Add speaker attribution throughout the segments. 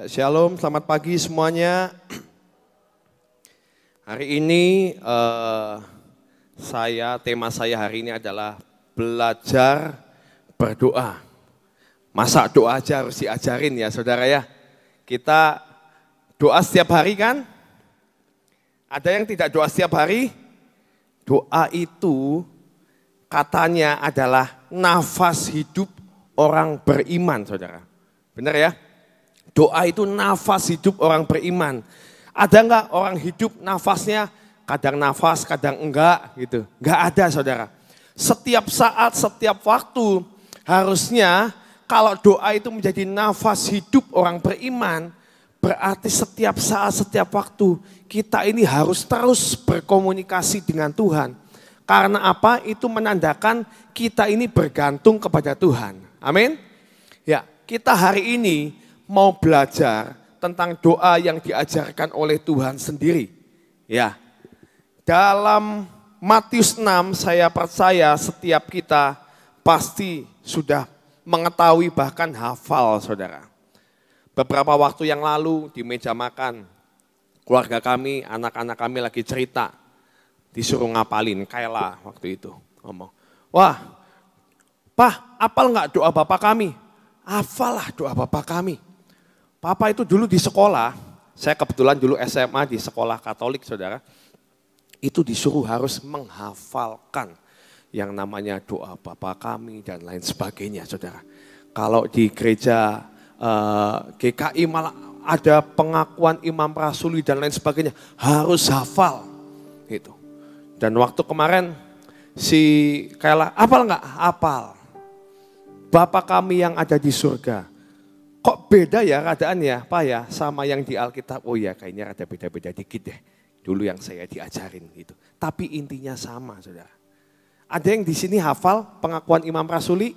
Speaker 1: Ya, shalom, selamat pagi semuanya. Hari ini tema saya hari ini adalah belajar berdoa. Masa doa aja harus diajarin ya saudara ya. Kita doa setiap hari kan? Ada yang tidak doa setiap hari? Doa itu katanya adalah nafas hidup orang beriman saudara. Benar ya? Doa itu nafas hidup orang beriman. Ada enggak orang hidup nafasnya kadang nafas, kadang enggak gitu. Enggak ada saudara. Setiap saat, setiap waktu harusnya kalau doa itu menjadi nafas hidup orang beriman, berarti setiap saat, setiap waktu kita ini harus terus berkomunikasi dengan Tuhan. Karena apa? Itu menandakan kita ini bergantung kepada Tuhan. Amin. Ya, kita hari ini mau belajar tentang doa yang diajarkan oleh Tuhan sendiri. Ya. Dalam Matius 6 saya percaya setiap kita pasti sudah mengetahui bahkan hafal saudara. Beberapa waktu yang lalu di meja makan keluarga kami, anak-anak kami lagi cerita. Disuruh ngapalin Kayla waktu itu ngomong. Wah, Pak, hafal nggak doa Bapak kami? Hafal lah doa Bapak kami. Papa itu dulu di sekolah, saya kebetulan dulu SMA di sekolah Katolik saudara, itu disuruh harus menghafalkan yang namanya doa Bapa kami dan lain sebagainya saudara. Kalau di gereja GKI malah ada pengakuan imam rasuli dan lain sebagainya, harus hafal gitu. Dan waktu kemarin si Kayla, hafal nggak? Hafal. Bapa kami yang ada di surga. Kok beda ya keadaannya Pak ya sama yang di Alkitab? Oh ya kayaknya ada beda-beda dikit deh. Dulu yang saya diajarin gitu. Tapi intinya sama saudara. Ada yang di sini hafal pengakuan imam rasuli?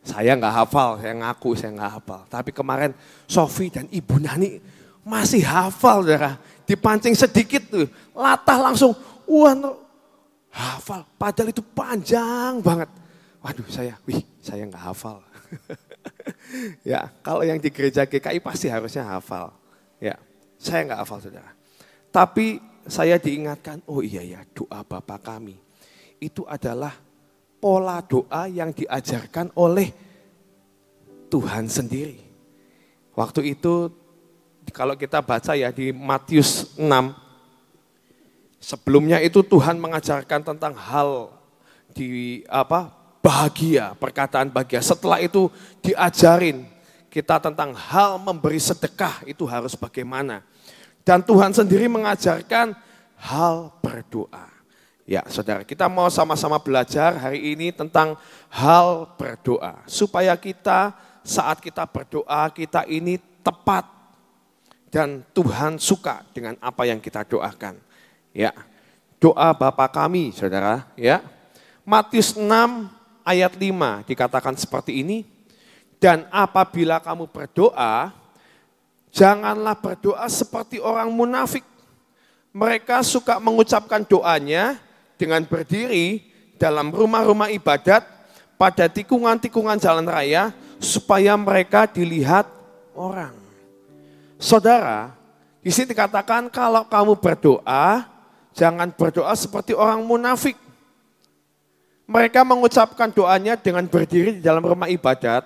Speaker 1: Saya nggak hafal, saya ngaku saya nggak hafal. Tapi kemarin Sofi dan Ibu Nani masih hafal saudara. Dipancing sedikit tuh, latah langsung, wah hafal. Padahal itu panjang banget. Waduh saya nggak hafal. Ya, kalau yang di gereja GKI pasti harusnya hafal. Ya, saya nggak hafal saudara. Tapi saya diingatkan, oh iya ya doa Bapa kami. Itu adalah pola doa yang diajarkan oleh Tuhan sendiri. Waktu itu kalau kita baca ya di Matius 6. Sebelumnya itu Tuhan mengajarkan tentang hal bahagia, perkataan bahagia. Setelah itu diajarin kita tentang hal memberi sedekah itu harus bagaimana. Dan Tuhan sendiri mengajarkan hal berdoa. Ya saudara, kita mau sama-sama belajar hari ini tentang hal berdoa. Supaya kita saat kita berdoa, kita ini tepat. Dan Tuhan suka dengan apa yang kita doakan. Ya, doa Bapa kami saudara. Ya, Matius 6 ayat 5 dikatakan seperti ini. Dan apabila kamu berdoa, janganlah berdoa seperti orang munafik. Mereka suka mengucapkan doanya dengan berdiri dalam rumah-rumah ibadat pada tikungan-tikungan jalan raya supaya mereka dilihat orang. Saudara, di sini dikatakan kalau kamu berdoa, jangan berdoa seperti orang munafik. Mereka mengucapkan doanya dengan berdiri di dalam rumah ibadat.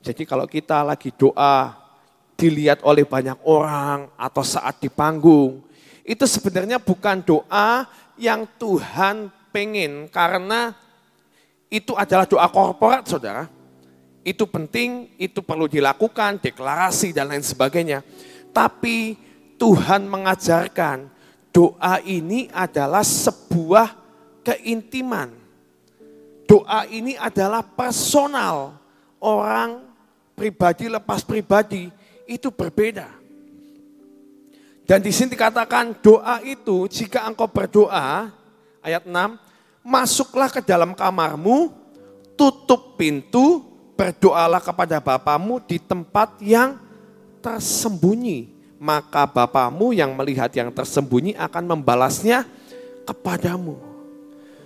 Speaker 1: Jadi kalau kita lagi doa, dilihat oleh banyak orang atau saat di panggung, itu sebenarnya bukan doa yang Tuhan pengen karena itu adalah doa korporat saudara. Itu penting, itu perlu dilakukan, deklarasi dan lain sebagainya. Tapi Tuhan mengajarkan doa ini adalah sebuah keintiman. Doa ini adalah personal. Orang pribadi lepas pribadi itu berbeda. Dan di sini dikatakan doa itu jika engkau berdoa, ayat 6, masuklah ke dalam kamarmu, tutup pintu, berdoalah kepada Bapamu di tempat yang tersembunyi. Maka Bapamu yang melihat yang tersembunyi akan membalasnya kepadamu.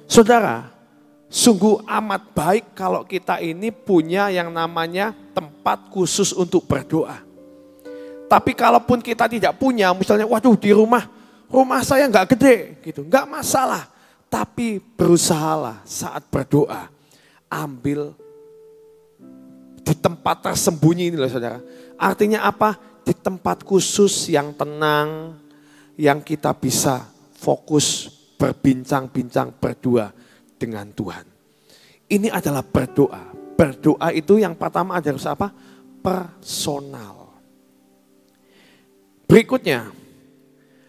Speaker 1: Saudara, Sungguh amat baik kalau kita ini punya yang namanya tempat khusus untuk berdoa. Tapi kalaupun kita tidak punya, misalnya waduh di rumah saya nggak gede gitu, nggak masalah. Tapi berusahalah saat berdoa, ambil di tempat tersembunyi ini loh saudara. Artinya apa? Di tempat khusus yang tenang, yang kita bisa fokus berbincang-bincang berdua dengan Tuhan. Ini adalah berdoa. Berdoa itu yang pertama harus apa? Personal. Berikutnya,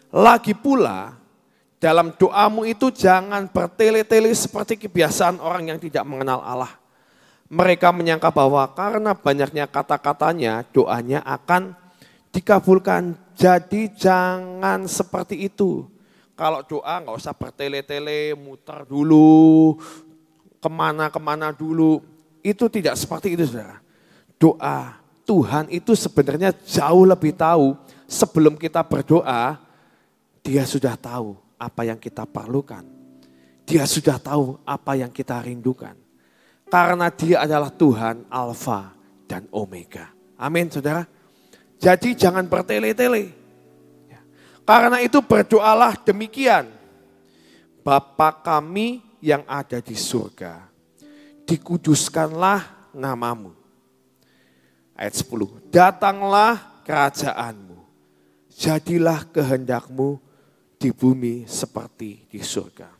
Speaker 1: lagi pula dalam doamu itu jangan bertele-tele seperti kebiasaan orang yang tidak mengenal Allah. Mereka menyangka bahwa karena banyaknya kata-katanya doanya akan dikabulkan. Jadi jangan seperti itu. Kalau doa nggak usah bertele-tele, muter dulu, kemana-kemana dulu. Itu tidak seperti itu saudara. Doa Tuhan itu sebenarnya jauh lebih tahu sebelum kita berdoa, Dia sudah tahu apa yang kita perlukan. Dia sudah tahu apa yang kita rindukan. Karena Dia adalah Tuhan Alfa dan Omega. Amin saudara. Jadi jangan bertele-tele. Karena itu berdoalah demikian. Bapa kami yang ada di surga, dikuduskanlah namamu. Ayat 10, datanglah kerajaanmu, jadilah kehendakmu di bumi seperti di surga.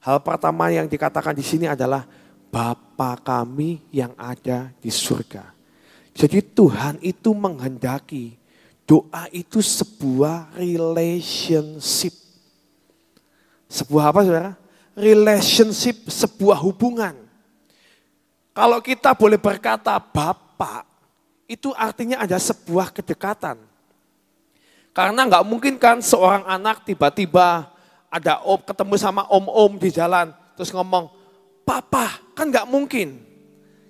Speaker 1: Hal pertama yang dikatakan di sini adalah Bapa kami yang ada di surga. Jadi Tuhan itu menghendaki doa itu sebuah relationship. Sebuah apa saudara? Relationship, sebuah hubungan. Kalau kita boleh berkata Bapa, itu artinya ada sebuah kedekatan. Karena nggak mungkin kan seorang anak tiba-tiba ada ketemu sama om-om di jalan, terus ngomong, Papa, kan nggak mungkin.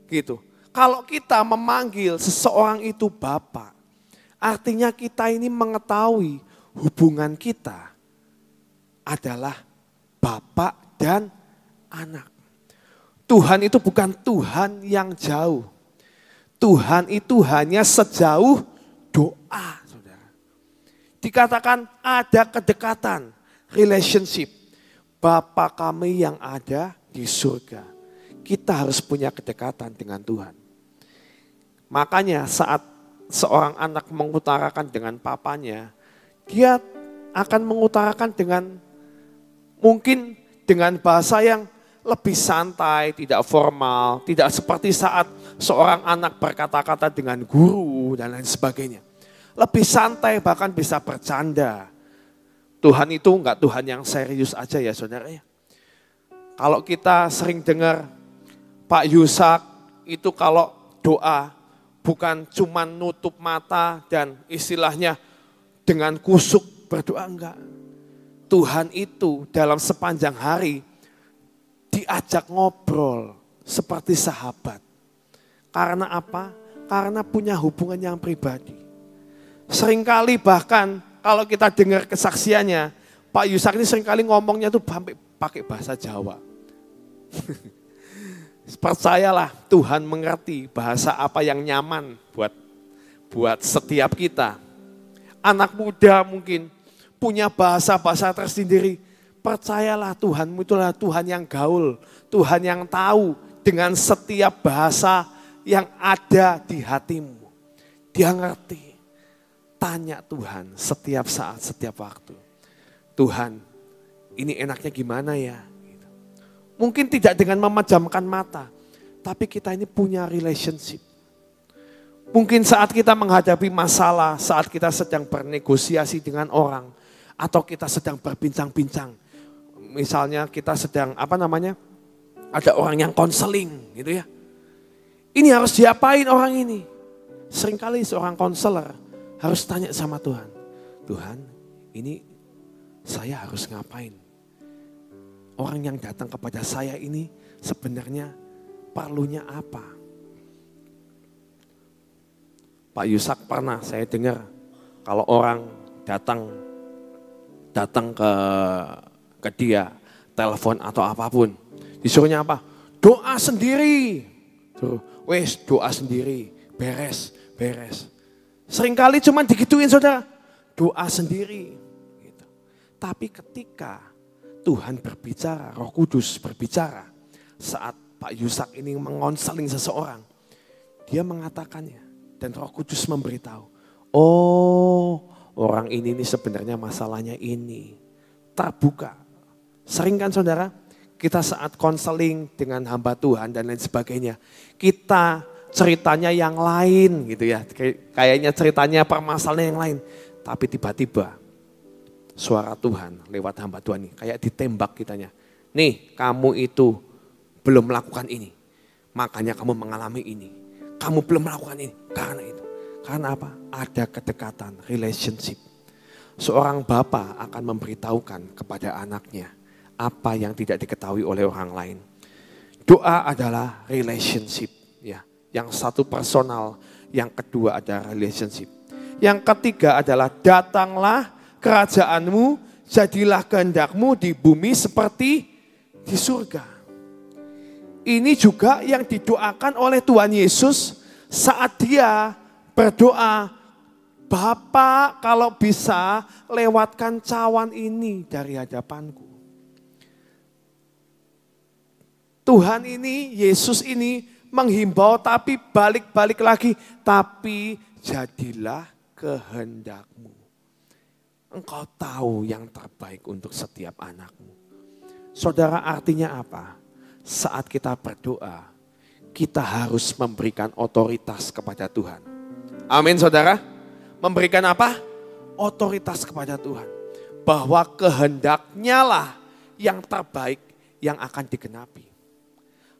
Speaker 1: Gitu. Kalau kita memanggil seseorang itu Bapa, artinya kita ini mengetahui hubungan kita adalah bapak dan anak. Tuhan itu bukan Tuhan yang jauh. Tuhan itu hanya sejauh doa, saudara. Dikatakan ada kedekatan, relationship. Bapa kami yang ada di surga. Kita harus punya kedekatan dengan Tuhan. Makanya saat seorang anak mengutarakan dengan papanya, dia akan mengutarakan dengan mungkin dengan bahasa yang lebih santai, tidak formal, tidak seperti saat seorang anak berkata-kata dengan guru dan lain sebagainya. Lebih santai, bahkan bisa bercanda. Tuhan itu enggak Tuhan yang serius aja ya saudara ya. Kalau kita sering dengar Pak Yusak itu kalau doa bukan cuma nutup mata dan istilahnya dengan kusuk berdoa, enggak. Tuhan itu dalam sepanjang hari diajak ngobrol seperti sahabat. Karena apa? Karena punya hubungan yang pribadi. Seringkali bahkan kalau kita dengar kesaksiannya, Pak Yusak ini seringkali ngomongnya tuh pakai bahasa Jawa. Percayalah Tuhan mengerti bahasa apa yang nyaman buat setiap kita. Anak muda mungkin punya bahasa-bahasa tersendiri. Percayalah Tuhanmu itulah Tuhan yang gaul. Tuhan yang tahu dengan setiap bahasa yang ada di hatimu. Dia ngerti. Tanya Tuhan setiap saat, setiap waktu. Tuhan, ini enaknya gimana ya? Mungkin tidak dengan memejamkan mata, tapi kita ini punya relationship. Mungkin saat kita menghadapi masalah, saat kita sedang bernegosiasi dengan orang, atau kita sedang berbincang-bincang. Misalnya kita sedang ada orang yang konseling gitu ya. Ini harus diapain orang ini? Seringkali seorang konselor harus tanya sama Tuhan. Tuhan, ini saya harus ngapain? Orang yang datang kepada saya ini sebenarnya perlunya apa? Pak Yusak pernah saya dengar kalau orang datang ke dia, telepon atau apapun, disuruhnya apa? doa sendiri. Wes doa sendiri, beres. Seringkali cuma digituin saudara, doa sendiri. Gitu. Tapi ketika Tuhan berbicara, Roh Kudus berbicara, saat Pak Yusak ini mengonseling seseorang, dia mengatakannya dan Roh Kudus memberitahu, oh orang ini sebenarnya masalahnya ini. Terbuka. Sering kan saudara, kita saat konseling dengan hamba Tuhan dan lain sebagainya, kita ceritanya yang lain gitu ya. Kayaknya ceritanya permasalahan yang lain. Tapi tiba-tiba suara Tuhan lewat hamba Tuhan ini kayak ditembak kitanya. Nih kamu itu belum melakukan ini. Makanya kamu mengalami ini. Kamu belum melakukan ini karena itu. Karena apa? Ada kedekatan, relationship. Seorang bapak akan memberitahukan kepada anaknya apa yang tidak diketahui oleh orang lain. Doa adalah relationship, ya. Yang satu personal, yang kedua adalah relationship. Yang ketiga adalah datanglah kerajaanmu, jadilah kehendakmu di bumi seperti di surga. Ini juga yang didoakan oleh Tuhan Yesus saat dia berdoa, Bapa kalau bisa lewatkan cawan ini dari hadapanku. Tuhan ini, Yesus ini menghimbau tapi balik-balik lagi. Tapi jadilah kehendakmu. Engkau tahu yang terbaik untuk setiap anakmu. Saudara, artinya apa? Saat kita berdoa, kita harus memberikan otoritas kepada Tuhan. Amin saudara. Memberikan apa? Otoritas kepada Tuhan. Bahwa kehendaknya lah yang terbaik yang akan digenapi.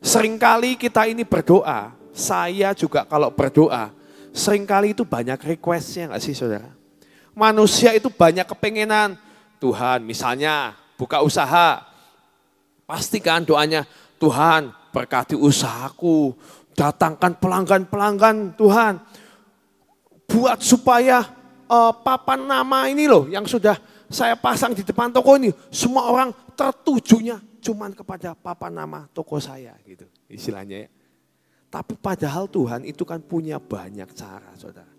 Speaker 1: Seringkali kita ini berdoa, saya juga kalau berdoa, seringkali itu banyak requestnya gak sih saudara? Manusia itu banyak kepengenan. Tuhan misalnya buka usaha, pastikan doanya, Tuhan berkati usahaku, datangkan pelanggan-pelanggan Tuhan. Buat supaya papan nama ini loh yang sudah saya pasang di depan toko ini, semua orang tertujunya cuman kepada papan nama toko saya gitu istilahnya ya. Tapi padahal Tuhan itu kan punya banyak cara saudara.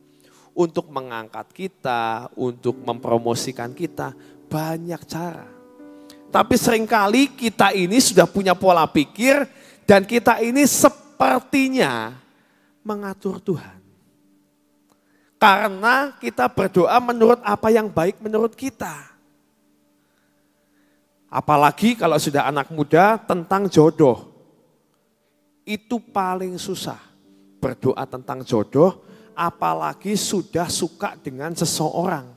Speaker 1: Untuk mengangkat kita, untuk mempromosikan kita, banyak cara. Tapi seringkali kita ini sudah punya pola pikir dan kita ini sepertinya mengatur Tuhan. Karena kita berdoa menurut apa yang baik menurut kita. Apalagi kalau sudah anak muda tentang jodoh. Itu paling susah. Berdoa tentang jodoh, apalagi sudah suka dengan seseorang.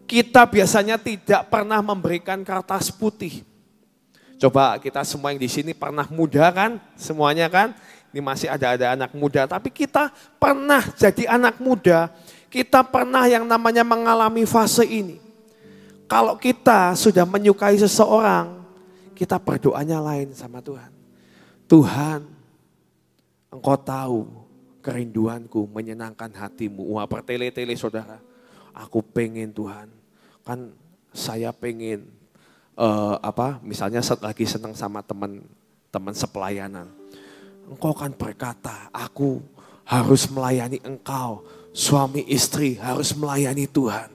Speaker 1: Kita biasanya tidak pernah memberikan kertas putih. Coba kita semua yang di sini pernah muda kan? Semuanya kan? Ini masih ada anak muda, tapi kita pernah jadi anak muda, kita pernah yang namanya mengalami fase ini. Kalau kita sudah menyukai seseorang, kita berdoanya lain sama Tuhan. Tuhan, Engkau tahu kerinduanku menyenangkan hatimu. Wah bertele-tele saudara, aku pengen Tuhan, kan saya pengen misalnya lagi senang sama teman sepelayanan. Engkau kan berkata, aku harus melayani engkau. Suami istri harus melayani Tuhan.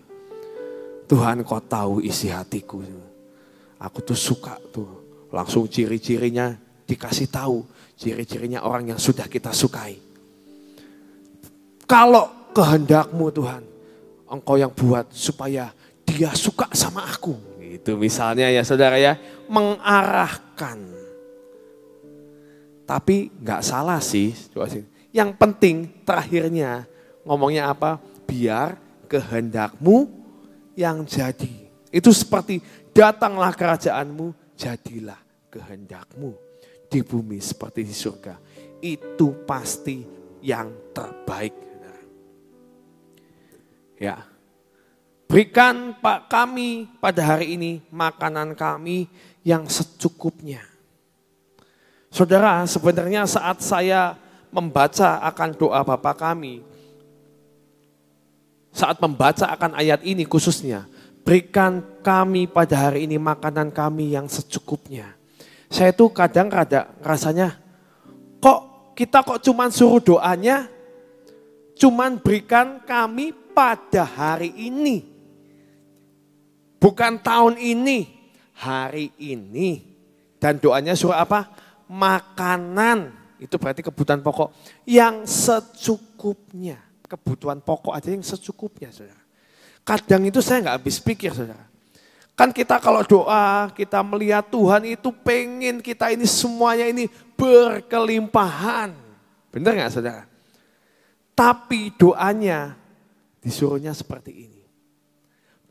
Speaker 1: Tuhan kau tahu isi hatiku. Aku tuh suka tuh. Langsung ciri-cirinya dikasih tahu. Ciri-cirinya orang yang sudah kita sukai. Kalau kehendakmu Tuhan, engkau yang buat supaya dia suka sama aku. Itu misalnya ya saudara ya, mengarahkan. Tapi nggak salah sih. Yang penting terakhirnya ngomongnya apa? Biar kehendakmu yang jadi. Itu seperti datanglah kerajaanmu, jadilah kehendakmu. Di bumi seperti di surga. Itu pasti yang terbaik. Ya. Berikan Pak kami pada hari ini makanan kami yang secukupnya. Saudara, sebenarnya saat saya membaca akan doa Bapa kami, saat membaca akan ayat ini khususnya, berikan kami pada hari ini makanan kami yang secukupnya. Saya tuh kadang rasanya kita kok cuman suruh doanya, cuman berikan kami pada hari ini. Bukan tahun ini, hari ini. Dan doanya suruh apa? Makanan. Itu berarti kebutuhan pokok yang secukupnya. Kebutuhan pokok aja yang secukupnya, saudara. Kadang itu saya nggak habis pikir, saudara. Kan kita kalau doa, kita melihat Tuhan itu pengen kita ini semuanya ini berkelimpahan. Benar nggak, saudara? Tapi doanya disuruhnya seperti ini.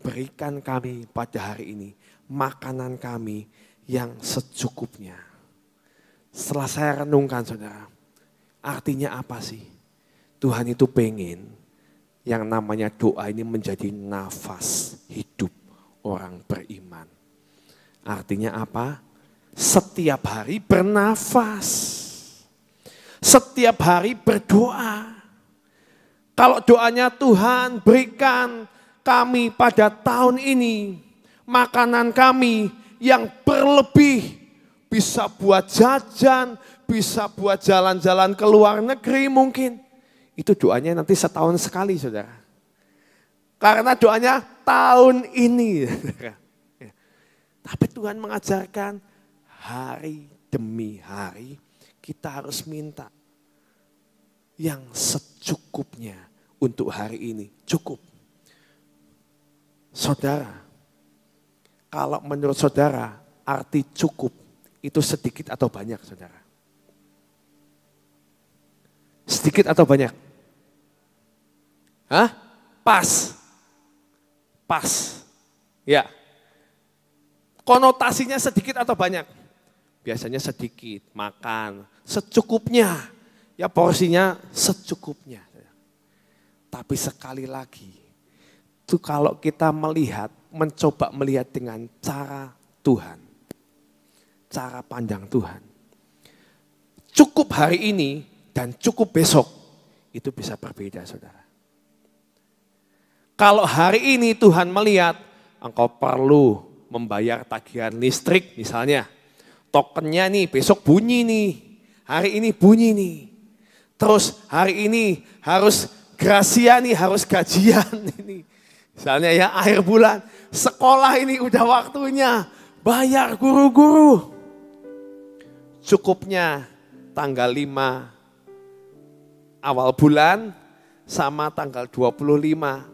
Speaker 1: Berikan kami pada hari ini makanan kami yang secukupnya. Setelah saya renungkan, saudara, artinya apa sih? Tuhan itu pengen yang namanya doa ini menjadi nafas hidup orang beriman. Artinya apa? Setiap hari bernafas. Setiap hari berdoa. Kalau doanya Tuhan berikan kami pada tahun ini makanan kami yang berlebih. Bisa buat jajan, bisa buat jalan-jalan ke luar negeri mungkin. Itu doanya nanti setahun sekali, saudara. Karena doanya tahun ini. Tapi Tuhan mengajarkan hari demi hari kita harus minta yang secukupnya untuk hari ini. Cukup. Saudara, kalau menurut saudara arti cukup itu sedikit atau banyak, saudara? Sedikit atau banyak? Hah? Pas. Pas. Ya. Konotasinya sedikit atau banyak? Biasanya sedikit, makan secukupnya. Ya porsinya secukupnya. Tapi sekali lagi, itu kalau kita mencoba melihat dengan cara Tuhan. Cara pandang Tuhan. Cukup hari ini dan cukup besok, itu bisa berbeda, saudara. Kalau hari ini Tuhan melihat engkau perlu membayar tagihan listrik misalnya. Tokennya nih besok bunyi nih. Hari ini bunyi nih. Terus hari ini harus gracia nih, harus gajian ini. Misalnya ya akhir bulan. Sekolah ini udah waktunya. Bayar guru-guru. Cukupnya tanggal 5 awal bulan. Sama tanggal 25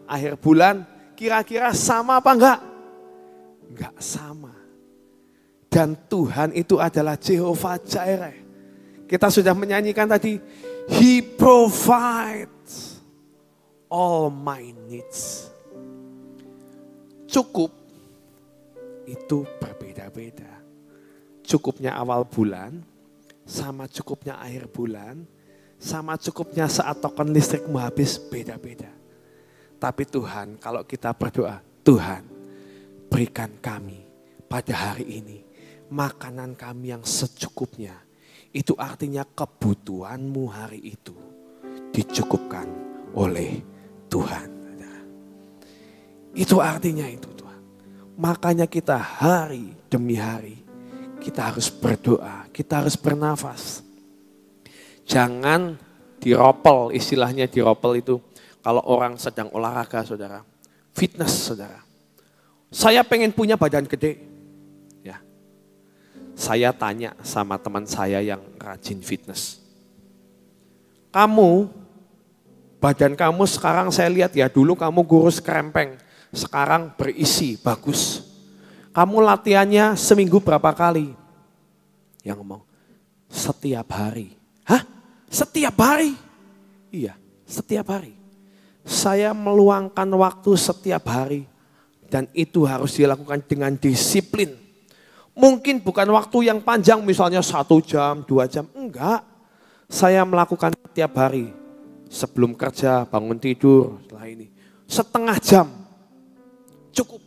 Speaker 1: akhir bulan, kira-kira sama apa enggak? Enggak sama. Dan Tuhan itu adalah Jehovah Jireh. Kita sudah menyanyikan tadi, He provides all my needs. Cukup itu berbeda-beda. Cukupnya awal bulan, sama cukupnya akhir bulan, sama cukupnya saat token listrikmu habis, beda-beda. Tapi Tuhan, kalau kita berdoa, Tuhan berikan kami pada hari ini makanan kami yang secukupnya. Itu artinya kebutuhanmu hari itu dicukupkan oleh Tuhan. Itu artinya itu Tuhan. Makanya kita hari demi hari, kita harus berdoa, kita harus bernafas. Jangan diropel, istilahnya diropel itu kalau orang sedang olahraga, saudara. Fitness, saudara. Saya pengen punya badan gede. Ya. Saya tanya sama teman saya yang rajin fitness. Badan kamu sekarang saya lihat ya, dulu kamu kurus krempeng. Sekarang berisi, bagus. Kamu latihannya seminggu berapa kali? Yang ngomong, setiap hari. Hah? Setiap hari? Iya, setiap hari. Saya meluangkan waktu setiap hari. Dan itu harus dilakukan dengan disiplin. Mungkin bukan waktu yang panjang, misalnya 1 jam, 2 jam. Enggak. Saya melakukan setiap hari. Sebelum kerja, bangun tidur, setelah ini. Setengah jam. Cukup.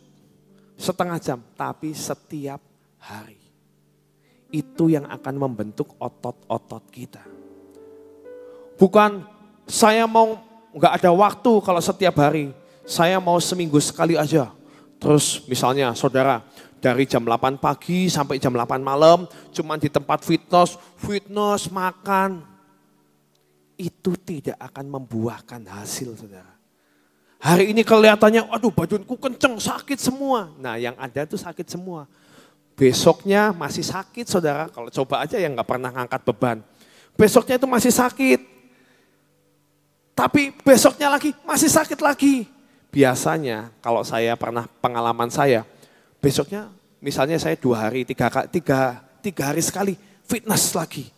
Speaker 1: Setengah jam. Tapi setiap hari. Itu yang akan membentuk otot-otot kita. Bukan saya mau nggak ada waktu kalau setiap hari. Saya mau seminggu sekali aja. Terus misalnya saudara dari jam 8 pagi sampai jam 8 malam, cuman di tempat fitness, makan. Itu tidak akan membuahkan hasil, saudara. Hari ini kelihatannya, aduh badanku kenceng, sakit semua. Nah yang ada itu sakit semua. Besoknya masih sakit, saudara. Kalau coba aja yang nggak pernah ngangkat beban. Besoknya itu masih sakit. Tapi besoknya lagi masih sakit lagi. Biasanya kalau saya pernah pengalaman saya, besoknya misalnya saya 2 hari, 3 hari sekali fitness lagi.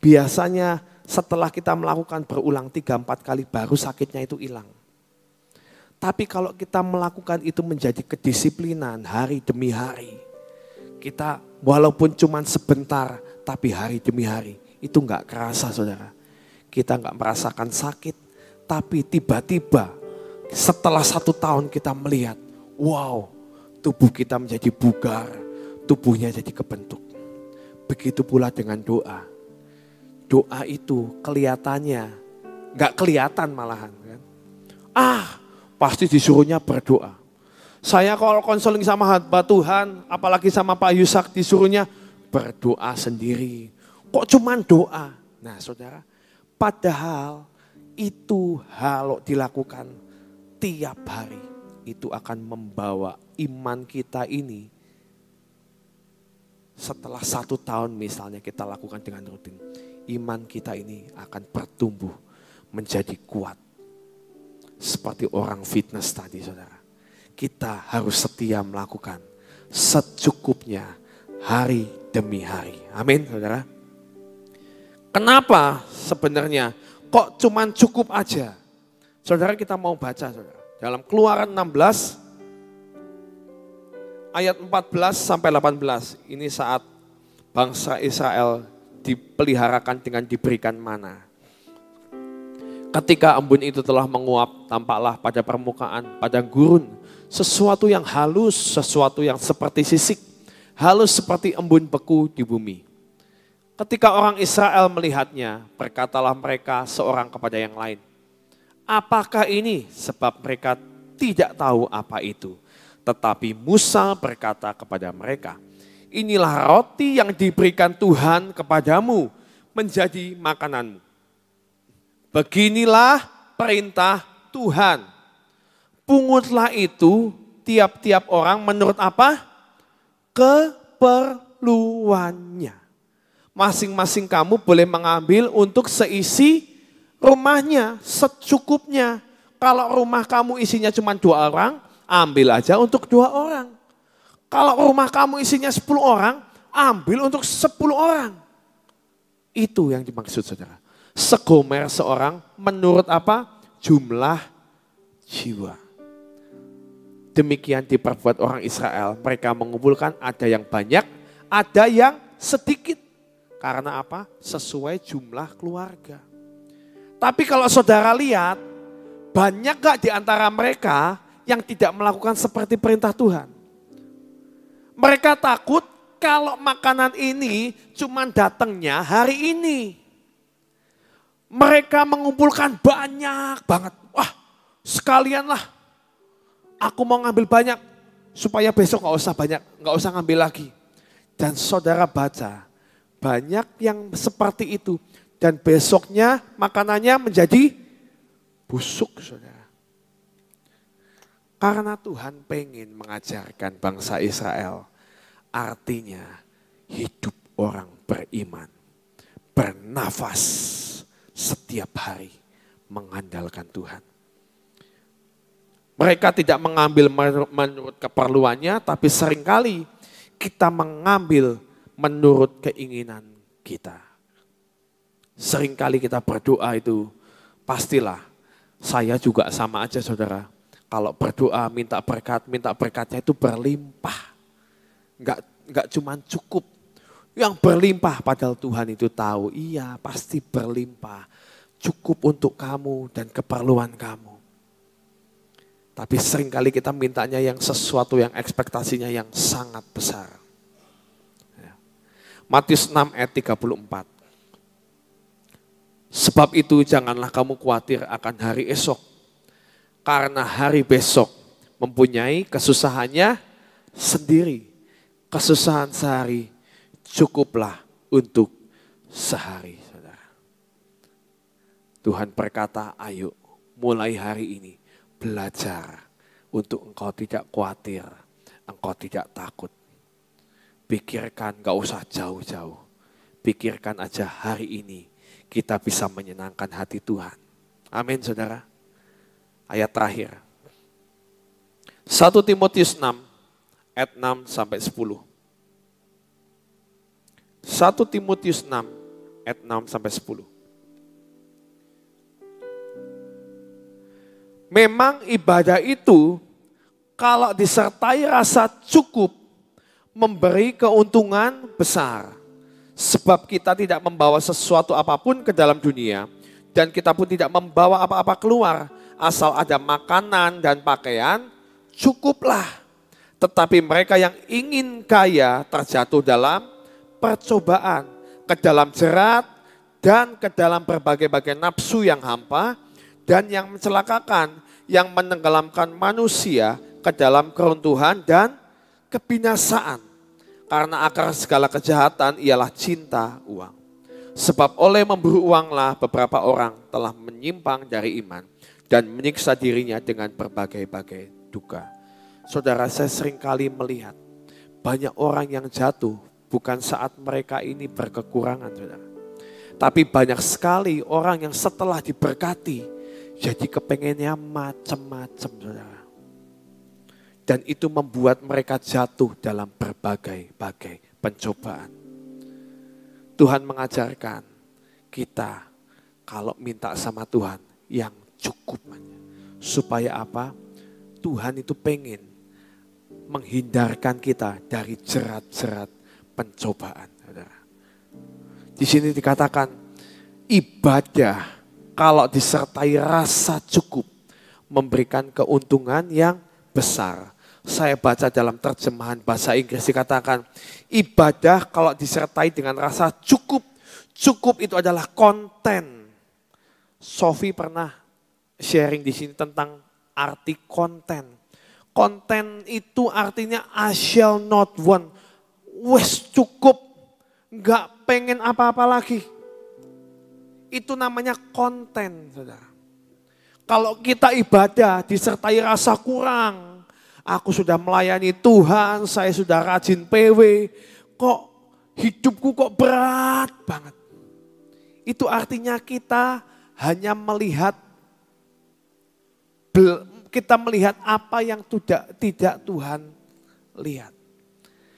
Speaker 1: Biasanya setelah kita melakukan berulang 3-4 kali baru sakitnya itu hilang. Tapi kalau kita melakukan itu menjadi kedisiplinan hari demi hari. Kita walaupun cuma sebentar tapi hari demi hari. Itu enggak kerasa, saudara. Kita enggak merasakan sakit. Tapi tiba-tiba setelah 1 tahun kita melihat, wow, tubuh kita menjadi bugar, tubuhnya jadi kebentuk. Begitu pula dengan doa. Doa itu kelihatannya, enggak kelihatan malahan. Kan? Pasti disuruhnya berdoa. Saya kalau konseling sama hamba Tuhan, apalagi sama Pak Yusak disuruhnya berdoa sendiri. Kok cuman doa? Nah saudara, padahal itu kalau dilakukan tiap hari, itu akan membawa iman kita ini. Setelah 1 tahun misalnya kita lakukan dengan rutin, iman kita ini akan bertumbuh menjadi kuat. Seperti orang fitness tadi, saudara. Kita harus setia melakukan secukupnya hari demi hari. Amin, saudara. Kenapa sebenarnya kok cuman cukup aja? Saudara, kita mau baca, saudara. Dalam Keluaran 16 ayat 14 sampai 18. Ini saat bangsa Israel dipeliharakan dengan diberikan mana. Ketika embun itu telah menguap, tampaklah pada permukaan padang gurun sesuatu yang halus, sesuatu yang seperti sisik, halus seperti embun beku di bumi. Ketika orang Israel melihatnya, berkatalah mereka seorang kepada yang lain, apakah ini? Sebab mereka tidak tahu apa itu. Tetapi Musa berkata kepada mereka, inilah roti yang diberikan Tuhan kepadamu menjadi makananmu. Beginilah perintah Tuhan. Pungutlah itu tiap-tiap orang menurut apa? Keperluannya. Masing-masing kamu boleh mengambil untuk seisi rumahnya, secukupnya. Kalau rumah kamu isinya cuma 2 orang, ambil aja untuk 2 orang. Kalau rumah kamu isinya 10 orang, ambil untuk 10 orang. Itu yang dimaksud, saudara. Segomer seorang menurut apa? Jumlah jiwa. Demikian diperbuat orang Israel. Mereka mengumpulkan ada yang banyak, ada yang sedikit. Karena apa? Sesuai jumlah keluarga. Tapi kalau saudara lihat, banyak gak di antara mereka yang tidak melakukan seperti perintah Tuhan? Mereka takut kalau makanan ini cuma datangnya hari ini. Mereka mengumpulkan banyak banget. Wah, sekalianlah. Aku mau ngambil banyak supaya besok nggak usah ngambil lagi. Dan saudara baca, banyak yang seperti itu. Dan besoknya makanannya menjadi busuk, saudara. Karena Tuhan pengen mengajarkan bangsa Israel. Artinya hidup orang beriman. Bernafas setiap hari mengandalkan Tuhan. Mereka tidak mengambil menurut keperluannya, tapi seringkali kita mengambil menurut keinginan kita. Seringkali kita berdoa itu, pastilah saya juga sama aja, saudara. Kalau berdoa minta berkatnya itu berlimpah. Enggak cuma cukup. Yang berlimpah padahal Tuhan itu tahu, iya pasti berlimpah. Cukup untuk kamu dan keperluan kamu. Tapi seringkali kita mintanya yang sesuatu yang ekspektasinya yang sangat besar. Matius 6 ayat 34. Sebab itu janganlah kamu khawatir akan hari esok. Karena hari besok mempunyai kesusahannya sendiri. kesusahan sehari cukuplah untuk sehari, saudara. Tuhan berkata, ayo mulai hari ini belajar untuk engkau tidak khawatir, engkau tidak takut. Pikirkan, gak usah jauh-jauh. Pikirkan aja hari ini kita bisa menyenangkan hati Tuhan. Amin, saudara. Ayat terakhir. 1 Timotius 6 ayat 6 sampai 10. 1 Timotius 6 ayat 6 sampai 10. Memang ibadah itu kalau disertai rasa cukup memberi keuntungan besar. Sebab kita tidak membawa sesuatu apapun ke dalam dunia dan kita pun tidak membawa apa-apa keluar. Asal ada makanan dan pakaian, cukuplah. Tetapi mereka yang ingin kaya terjatuh dalam percobaan, ke dalam jerat dan ke dalam berbagai-bagai nafsu yang hampa dan yang mencelakakan, yang menenggelamkan manusia ke dalam keruntuhan dan kebinasaan. Karena akar segala kejahatan ialah cinta uang. Sebab oleh memburu uanglah beberapa orang telah menyimpang dari iman dan menyiksa dirinya dengan berbagai-bagai duka. Saudara, saya seringkali melihat banyak orang yang jatuh bukan saat mereka ini berkekurangan, saudara. Tapi banyak sekali orang yang setelah diberkati jadi kepengennya macam-macam, saudara. Dan itu membuat mereka jatuh dalam berbagai-bagai pencobaan. Tuhan mengajarkan kita kalau minta sama Tuhan yang cukup. Supaya apa? Tuhan itu pengen menghindarkan kita dari jerat-jerat pencobaan. Saudara. Di sini dikatakan ibadah kalau disertai rasa cukup memberikan keuntungan yang besar. Saya baca dalam terjemahan bahasa Inggris dikatakan ibadah kalau disertai dengan rasa cukup. Cukup itu adalah konten. Sophie pernah sharing di sini tentang arti konten. Konten itu artinya I shall not want. Wes cukup. Gak pengen apa-apa lagi. Itu namanya konten, saudara. Kalau kita ibadah disertai rasa kurang. Aku sudah melayani Tuhan, saya sudah rajin PW. Kok hidupku kok berat banget. Itu artinya kita hanya melihat apa yang tidak Tuhan lihat.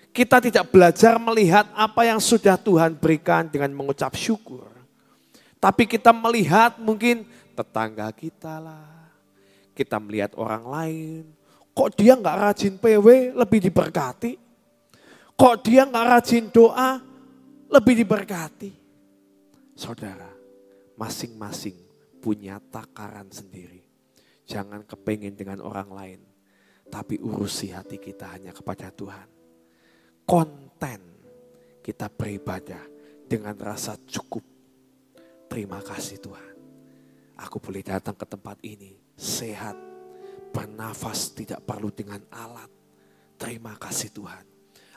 Speaker 1: Kita tidak belajar melihat apa yang sudah Tuhan berikan dengan mengucap syukur. Tapi kita melihat mungkin tetangga kita lah. Kita melihat orang lain. Kok dia gak rajin PW lebih diberkati? Kok dia gak rajin doa lebih diberkati? Saudara, masing-masing punya takaran sendiri. Jangan kepengen dengan orang lain. Tapi urusi hati kita hanya kepada Tuhan. Konten kita beribadah dengan rasa cukup. Terima kasih Tuhan. Aku boleh datang ke tempat ini sehat, bernafas tidak perlu dengan alat. Terima kasih Tuhan.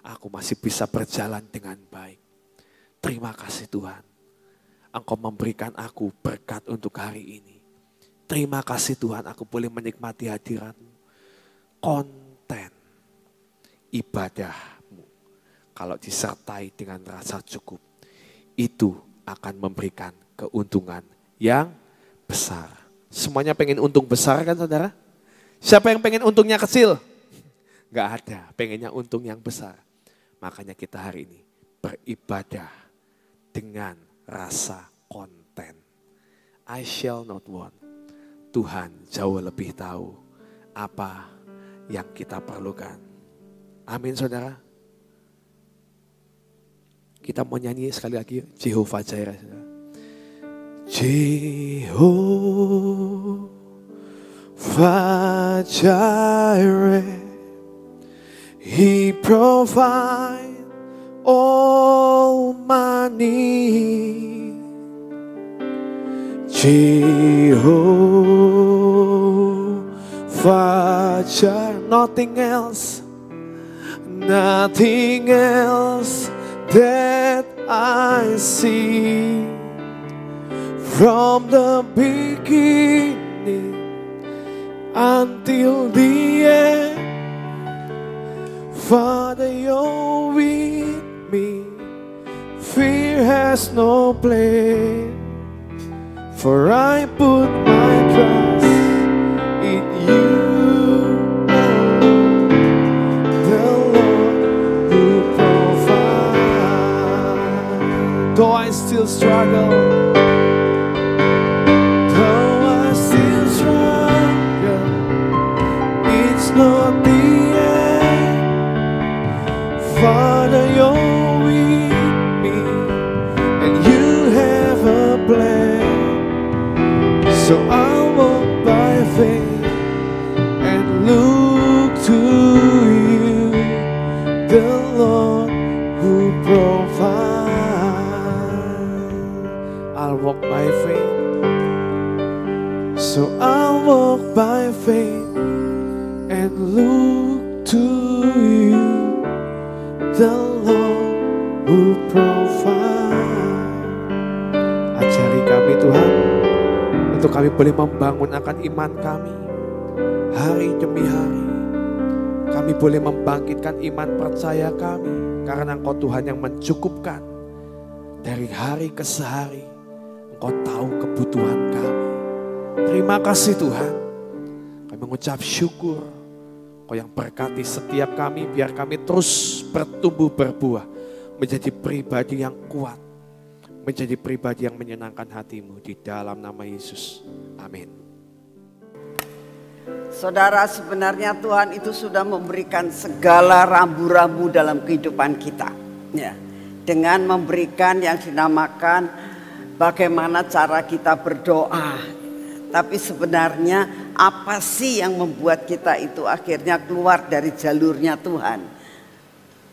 Speaker 1: Aku masih bisa berjalan dengan baik. Terima kasih Tuhan. Engkau memberikan aku berkat untuk hari ini. Terima kasih Tuhan, aku boleh menikmati hadirat-Mu. Konten ibadahmu kalau disertai dengan rasa cukup, itu akan memberikan keuntungan yang besar. Semuanya pengen untung besar kan saudara? Siapa yang pengen untungnya kecil? Gak ada, pengennya untung yang besar. Makanya kita hari ini beribadah dengan rasa konten. I shall not want. Tuhan jauh lebih tahu apa yang kita perlukan. Amin saudara. Kita mau nyanyi sekali lagi Jehovah Jireh. Jehovah Jireh, He provide all my need. Jehovah Jireh, nothing else Nothing else that I see from the beginning until the end. Father, you're with me. Fear has no place, for I put my trust in you alone, the Lord who provides. Though I still struggle, it's not the end. Father, you're with me, and you have a plan. So I'll walk by faith and look to you, the Lord who provides. I'll walk by faith. So I'll walk by faith and look to you, the Lord who provide. Ajari kami Tuhan, untuk kami boleh membangun akan iman kami hari demi hari. Kami boleh membangkitkan iman percaya kami, karena Engkau Tuhan yang mencukupkan. Dari hari ke hari Engkau tahu kebutuhan kami. Terima kasih Tuhan. Kami mengucap syukur, Kau yang berkati setiap kami, biar kami terus bertumbuh berbuah, menjadi pribadi yang kuat, menjadi pribadi yang menyenangkan hati-Mu, di dalam nama Yesus. Amin.
Speaker 2: Saudara, sebenarnya Tuhan itu sudah memberikan segala rambu-rambu dalam kehidupan kita, ya, dengan memberikan yang dinamakan bagaimana cara kita berdoa. Tapi sebenarnya apa sih yang membuat kita itu akhirnya keluar dari jalurnya Tuhan?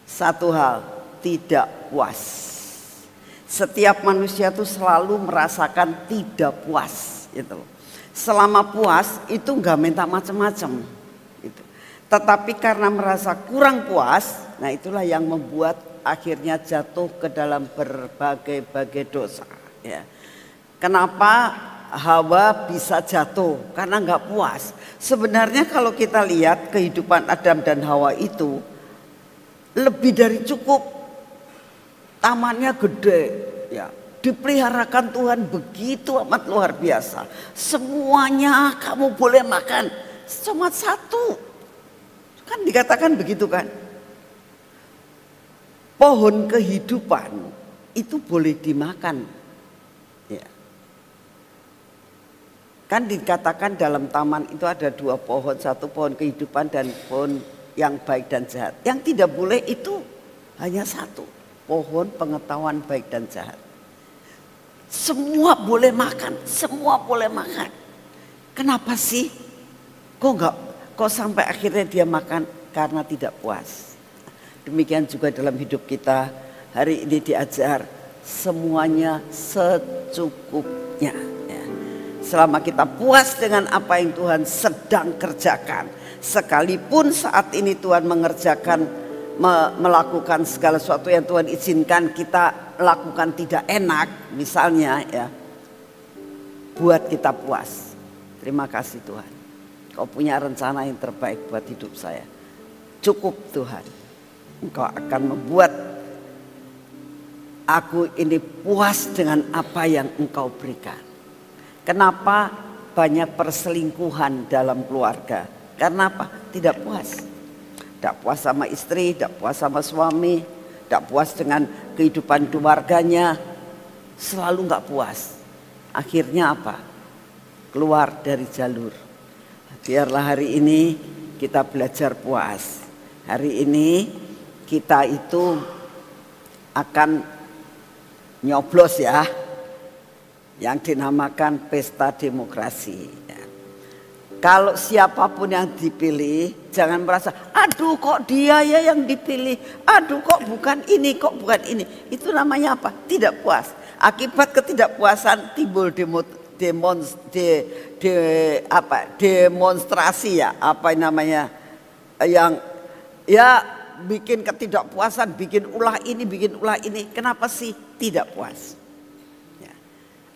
Speaker 2: Satu hal, tidak puas. Setiap manusia itu selalu merasakan tidak puas, gitu. Selama puas itu nggak minta macam-macam, gitu. Tetapi karena merasa kurang puas, nah itulah yang membuat akhirnya jatuh ke dalam berbagai-bagai dosa, ya. Kenapa Hawa bisa jatuh? Karena nggak puas. Sebenarnya kalau kita lihat kehidupan Adam dan Hawa itu lebih dari cukup. Tamannya gede, ya, dipeliharakan Tuhan begitu amat luar biasa. Semuanya kamu boleh makan, cuma satu. Kan dikatakan begitu kan? Pohon kehidupan itu boleh dimakan. Ya. Kan dikatakan dalam taman itu ada dua pohon, satu pohon kehidupan dan pohon yang baik dan jahat. Yang tidak boleh itu hanya satu, pohon pengetahuan baik dan jahat. Semua boleh makan, semua boleh makan. Kenapa sih? Kok sampai akhirnya dia makan? Karena tidak puas. Demikian juga dalam hidup kita hari ini diajar semuanya secukupnya. Ya. Selama kita puas dengan apa yang Tuhan sedang kerjakan, sekalipun saat ini Tuhan melakukan segala sesuatu yang Tuhan izinkan kita lakukan tidak enak, misalnya, ya, buat kita puas. Terima kasih Tuhan, Kau punya rencana yang terbaik buat hidup saya. Cukup Tuhan, Engkau akan membuat aku ini puas dengan apa yang Engkau berikan. Kenapa banyak perselingkuhan dalam keluarga? Karena apa? Tidak puas. Tidak puas sama istri, tidak puas sama suami, tidak puas dengan kehidupan keluarganya, selalu nggak puas. Akhirnya apa? Keluar dari jalur. Biarlah hari ini kita belajar puas. Hari ini kita itu akan nyoblos, ya, yang dinamakan pesta demokrasi. Kalau siapapun yang dipilih, jangan merasa, aduh kok dia ya yang dipilih, aduh kok bukan ini, kok bukan ini. Itu namanya apa? Tidak puas. Akibat ketidakpuasan timbul demonstrasi, ya, apa namanya, yang ya bikin ketidakpuasan, bikin ulah ini, bikin ulah ini. Kenapa sih tidak puas? Ya.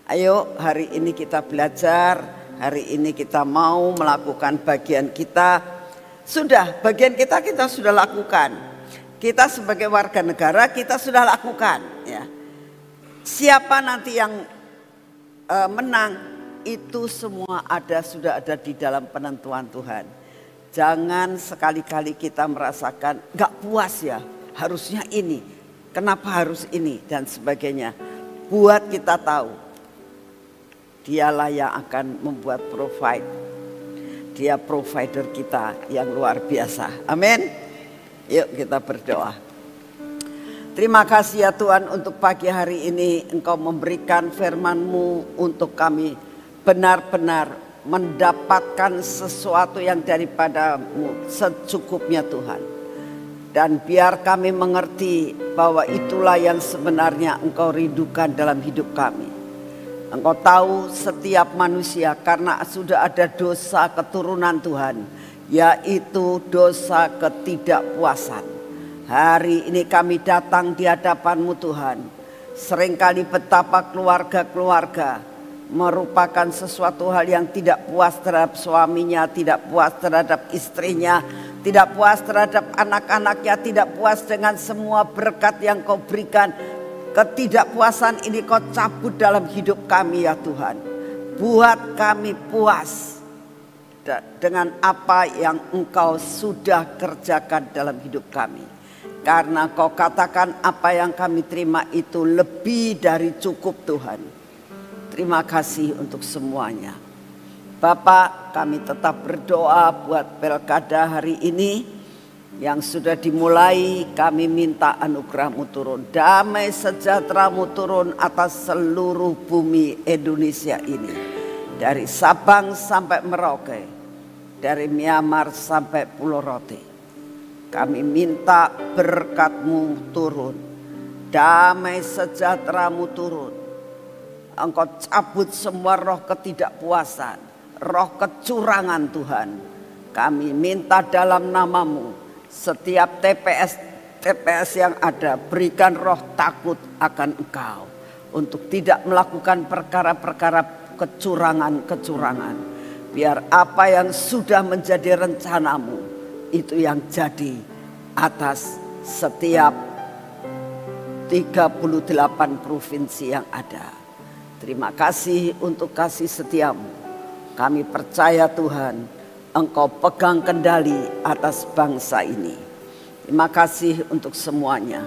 Speaker 2: Ayo hari ini kita belajar, hari ini kita mau melakukan bagian kita. Sudah, bagian kita sudah lakukan. Kita sebagai warga negara kita sudah lakukan. Ya. Siapa nanti yang menang, itu semua sudah ada di dalam penentuan Tuhan. Jangan sekali-kali kita merasakan gak puas ya, harusnya ini, kenapa harus ini dan sebagainya. Buat kita tahu, dialah yang akan membuat provide. Dia provider kita yang luar biasa. Amin. Yuk kita berdoa. Terima kasih ya Tuhan untuk pagi hari ini Engkau memberikan firman-Mu untuk kami benar-benar mendapatkan sesuatu yang daripada-Mu secukupnya Tuhan. Dan biar kami mengerti bahwa itulah yang sebenarnya Engkau rindukan dalam hidup kami. Engkau tahu setiap manusia karena sudah ada dosa keturunan Tuhan, yaitu dosa ketidakpuasan. Hari ini kami datang di hadapan-Mu Tuhan. Seringkali betapa keluarga-keluarga merupakan sesuatu hal yang tidak puas terhadap suaminya, tidak puas terhadap istrinya, tidak puas terhadap anak-anaknya, tidak puas dengan semua berkat yang Kau berikan. Ketidakpuasan ini Kau cabut dalam hidup kami ya Tuhan. Buat kami puas dengan apa yang Engkau sudah kerjakan dalam hidup kami. Karena Kau katakan apa yang kami terima itu lebih dari cukup Tuhan. Terima kasih untuk semuanya. Bapak, kami tetap berdoa buat pilkada hari ini yang sudah dimulai. Kami minta anugerah-Mu turun, damai sejahtera-Mu turun atas seluruh bumi Indonesia ini. Dari Sabang sampai Merauke, dari Myanmar sampai Pulau Rote. Kami minta berkat-Mu turun, damai sejahtera-Mu turun. Engkau cabut semua roh ketidakpuasan, roh kecurangan Tuhan. Kami minta dalam nama-Mu, setiap TPS yang ada, berikan roh takut akan Engkau. Untuk tidak melakukan perkara-perkara kecurangan-kecurangan. Biar apa yang sudah menjadi rencana-Mu, itu yang jadi atas setiap 38 provinsi yang ada. Terima kasih untuk kasih setia-Mu. Kami percaya Tuhan, Engkau pegang kendali atas bangsa ini. Terima kasih untuk semuanya.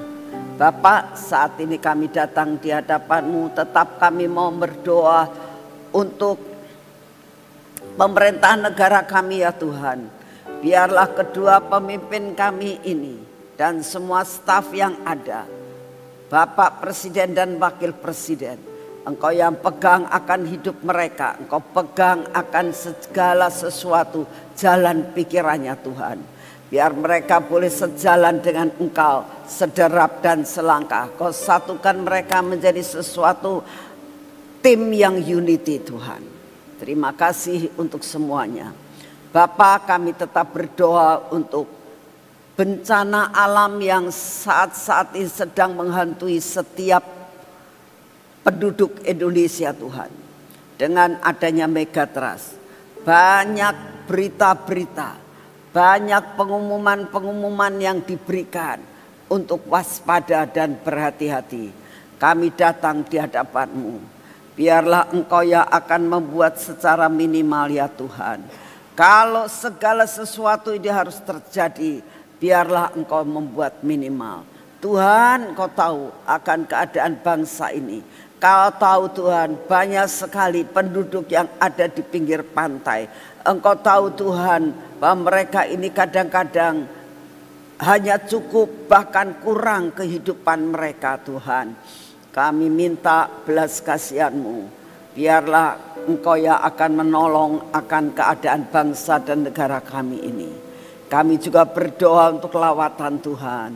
Speaker 2: Bapak, saat ini kami datang di hadapan-Mu, tetap kami mau berdoa untuk pemerintahan negara kami ya Tuhan. Biarlah kedua pemimpin kami ini dan semua staf yang ada, Bapak Presiden dan Wakil Presiden, Engkau yang pegang akan hidup mereka, Engkau pegang akan segala sesuatu jalan pikirannya Tuhan. Biar mereka boleh sejalan dengan Engkau, sederap dan selangkah. Kau satukan mereka menjadi sesuatu tim yang unity Tuhan. Terima kasih untuk semuanya. Bapak, kami tetap berdoa untuk bencana alam yang saat-saat ini sedang menghantui setiap penduduk Indonesia Tuhan. Dengan adanya megatrust, banyak berita-berita, banyak pengumuman-pengumuman yang diberikan untuk waspada dan berhati-hati. Kami datang di hadapan-Mu. Biarlah Engkau yang akan membuat secara minimal ya Tuhan. Kalau segala sesuatu ini harus terjadi, biarlah Engkau membuat minimal. Tuhan, Kau tahu akan keadaan bangsa ini. Kau tahu Tuhan, banyak sekali penduduk yang ada di pinggir pantai. Engkau tahu Tuhan, bahwa mereka ini kadang-kadang hanya cukup bahkan kurang kehidupan mereka Tuhan. Kami minta belas kasihan-Mu. Biarlah Engkau yang akan menolong akan keadaan bangsa dan negara kami ini. Kami juga berdoa untuk lawatan Tuhan.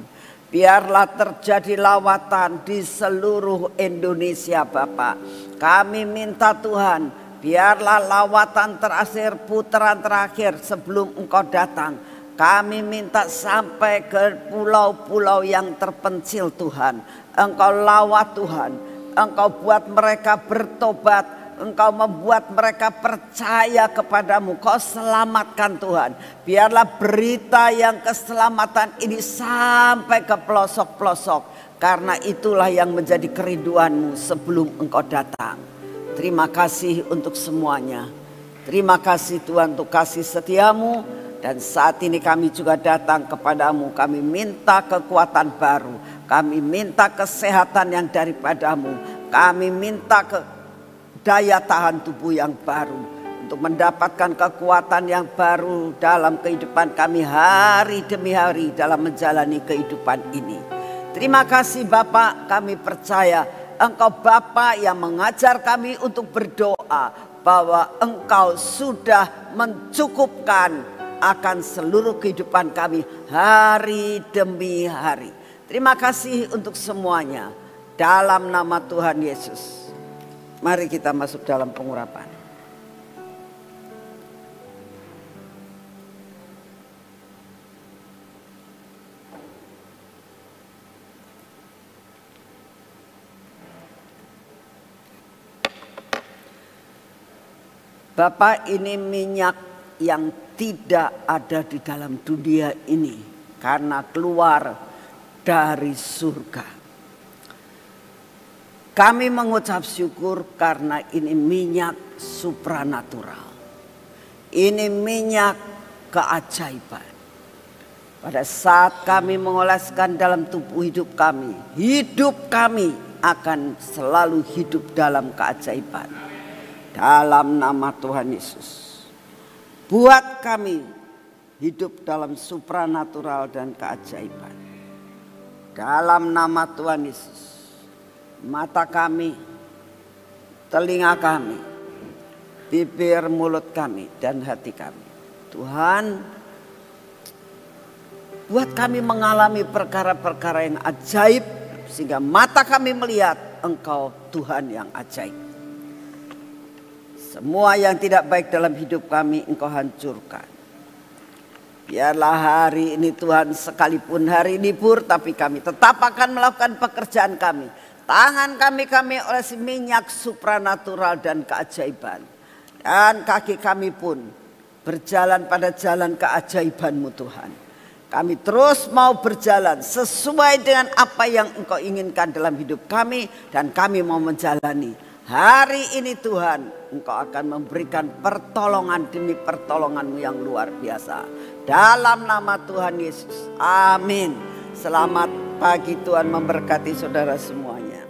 Speaker 2: Biarlah terjadi lawatan di seluruh Indonesia Bapak. Kami minta Tuhan, biarlah lawatan terakhir, putaran terakhir sebelum Engkau datang. Kami minta sampai ke pulau-pulau yang terpencil Tuhan. Engkau lawat Tuhan. Engkau buat mereka bertobat. Engkau membuat mereka percaya kepadamu. Kau selamatkan Tuhan. Biarlah berita yang keselamatan ini sampai ke pelosok-pelosok. Karena itulah yang menjadi kerinduanmu sebelum engkau datang. Terima kasih untuk semuanya. Terima kasih Tuhan untuk kasih setiamu. Dan saat ini kami juga datang kepadamu. Kami minta kekuatan baru. Kami minta kesehatan yang daripadamu. Kami minta daya tahan tubuh yang baru. Untuk mendapatkan kekuatan yang baru dalam kehidupan kami hari demi hari dalam menjalani kehidupan ini. Terima kasih Bapak, kami percaya Engkau Bapak yang mengajar kami untuk berdoa. Bahwa Engkau sudah mencukupkan akan seluruh kehidupan kami hari demi hari. Terima kasih untuk semuanya. Dalam nama Tuhan Yesus. Mari kita masuk dalam pengurapan. Bapak, ini minyak yang tidak ada di dalam dunia ini karena keluar dari surga. Kami mengucap syukur karena ini minyak supranatural. Ini minyak keajaiban. Pada saat kami mengoleskan dalam tubuh hidup kami akan selalu hidup dalam keajaiban. Dalam nama Tuhan Yesus. Buat kami hidup dalam supranatural dan keajaiban. Dalam nama Tuhan Yesus. Mata kami, telinga kami, bibir, mulut kami, dan hati kami. Tuhan, buat kami mengalami perkara-perkara yang ajaib. Sehingga mata kami melihat Engkau Tuhan yang ajaib. Semua yang tidak baik dalam hidup kami Engkau hancurkan. Biarlah hari ini Tuhan, sekalipun hari libur, tapi kami tetap akan melakukan pekerjaan kami. Tangan kami olesi minyak supranatural dan keajaiban. Dan kaki kami pun berjalan pada jalan keajaiban-Mu Tuhan. Kami terus mau berjalan sesuai dengan apa yang Engkau inginkan dalam hidup kami. Dan kami mau menjalani. Hari ini Tuhan, Engkau akan memberikan pertolongan demi pertolongan-Mu yang luar biasa. Dalam nama Tuhan Yesus. Amin. Selamat pagi, Tuhan memberkati saudara semuanya.